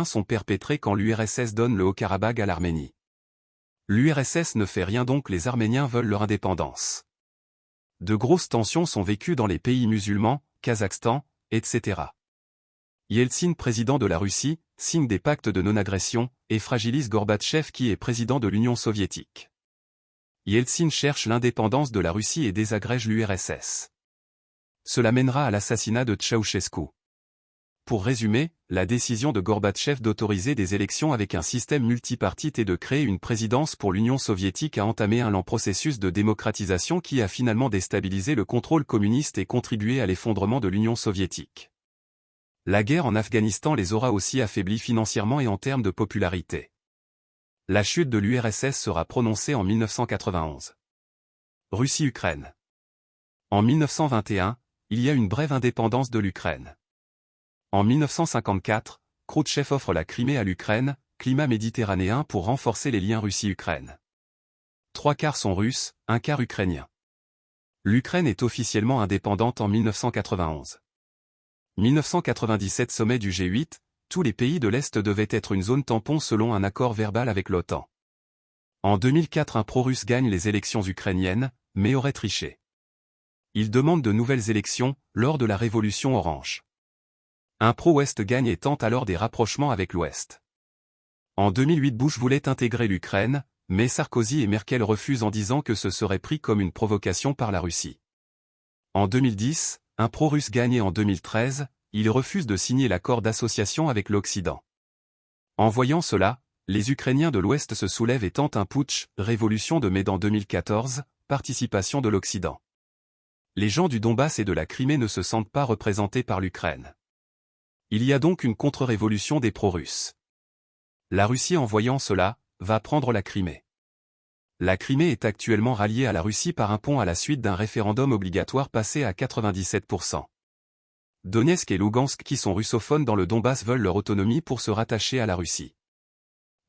Arméniens sont perpétrés quand l'URSS donne le Haut-Karabagh à l'Arménie. L'URSS ne fait rien donc les Arméniens veulent leur indépendance. De grosses tensions sont vécues dans les pays musulmans, Kazakhstan, etc. Yeltsin, président de la Russie, signe des pactes de non-agression, et fragilise Gorbatchev qui est président de l'Union soviétique. Yeltsin cherche l'indépendance de la Russie et désagrège l'URSS. Cela mènera à l'assassinat de Ceausescu. Pour résumer, la décision de Gorbatchev d'autoriser des élections avec un système multipartite et de créer une présidence pour l'Union soviétique a entamé un lent processus de démocratisation qui a finalement déstabilisé le contrôle communiste et contribué à l'effondrement de l'Union soviétique. La guerre en Afghanistan les aura aussi affaiblis financièrement et en termes de popularité. La chute de l'URSS sera prononcée en 1991. Russie-Ukraine. En 1921, il y a une brève indépendance de l'Ukraine. En 1954, Khrouchtchev offre la Crimée à l'Ukraine, climat méditerranéen pour renforcer les liens Russie-Ukraine. 3/4 sont russes, 1/4 ukrainiens. L'Ukraine est officiellement indépendante en 1991. 1997 sommet du G8, tous les pays de l'Est devaient être une zone tampon selon un accord verbal avec l'OTAN. En 2004 un pro-russe gagne les élections ukrainiennes, mais aurait triché. Il demande de nouvelles élections, lors de la révolution orange. Un pro-Ouest gagne et tente alors des rapprochements avec l'Ouest. En 2008 Bush voulait intégrer l'Ukraine, mais Sarkozy et Merkel refusent en disant que ce serait pris comme une provocation par la Russie. En 2010, un pro-russe gagne et en 2013, il refuse de signer l'accord d'association avec l'Occident. En voyant cela, les Ukrainiens de l'Ouest se soulèvent et tentent un putsch, révolution de mai 2014, participation de l'Occident. Les gens du Donbass et de la Crimée ne se sentent pas représentés par l'Ukraine. Il y a donc une contre-révolution des pro-russes. La Russie en voyant cela, va prendre la Crimée. La Crimée est actuellement ralliée à la Russie par un pont à la suite d'un référendum obligatoire passé à 97%. Donetsk et Lugansk qui sont russophones dans le Donbass veulent leur autonomie pour se rattacher à la Russie.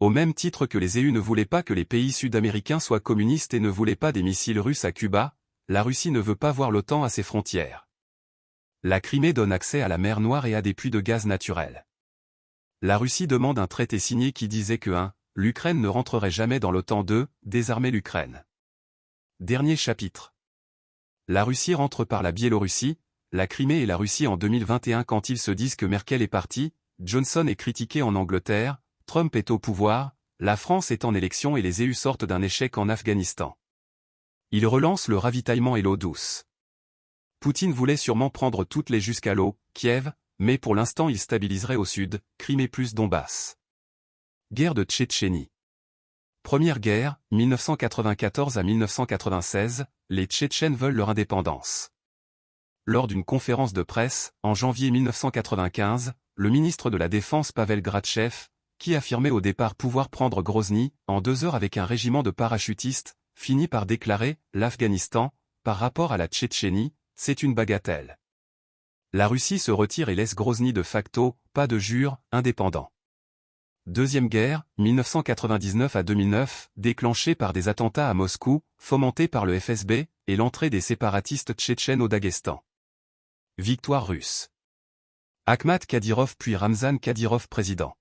Au même titre que les EU ne voulaient pas que les pays sud-américains soient communistes et ne voulaient pas des missiles russes à Cuba, la Russie ne veut pas voir l'OTAN à ses frontières. La Crimée donne accès à la mer Noire et à des puits de gaz naturel. La Russie demande un traité signé qui disait que l'Ukraine ne rentrerait jamais dans l'OTAN. 2. Désarmer l'Ukraine. Dernier chapitre. La Russie rentre par la Biélorussie, la Crimée et la Russie en 2021 quand ils se disent que Merkel est partie, Johnson est critiqué en Angleterre, Trump est au pouvoir, la France est en élection et les EU sortent d'un échec en Afghanistan. Ils relancent le ravitaillement et l'eau douce. Poutine voulait sûrement prendre toutes les jusqu'à l'eau, Kiev, mais pour l'instant il stabiliserait au sud, Crimée plus Donbass. Guerre de Tchétchénie. Première guerre, 1994 à 1996, les Tchétchènes veulent leur indépendance. Lors d'une conférence de presse, en janvier 1995, le ministre de la Défense Pavel Grachev, qui affirmait au départ pouvoir prendre Grozny, en 2 heures avec un régiment de parachutistes, finit par déclarer « L'Afghanistan, par rapport à la Tchétchénie, c'est une bagatelle. » La Russie se retire et laisse Grozny de facto, pas de jure, indépendant. Deuxième guerre, 1999 à 2009, déclenchée par des attentats à Moscou, fomentés par le FSB, et l'entrée des séparatistes tchétchènes au Daghestan. Victoire russe. Akhmat Kadyrov puis Ramzan Kadyrov président.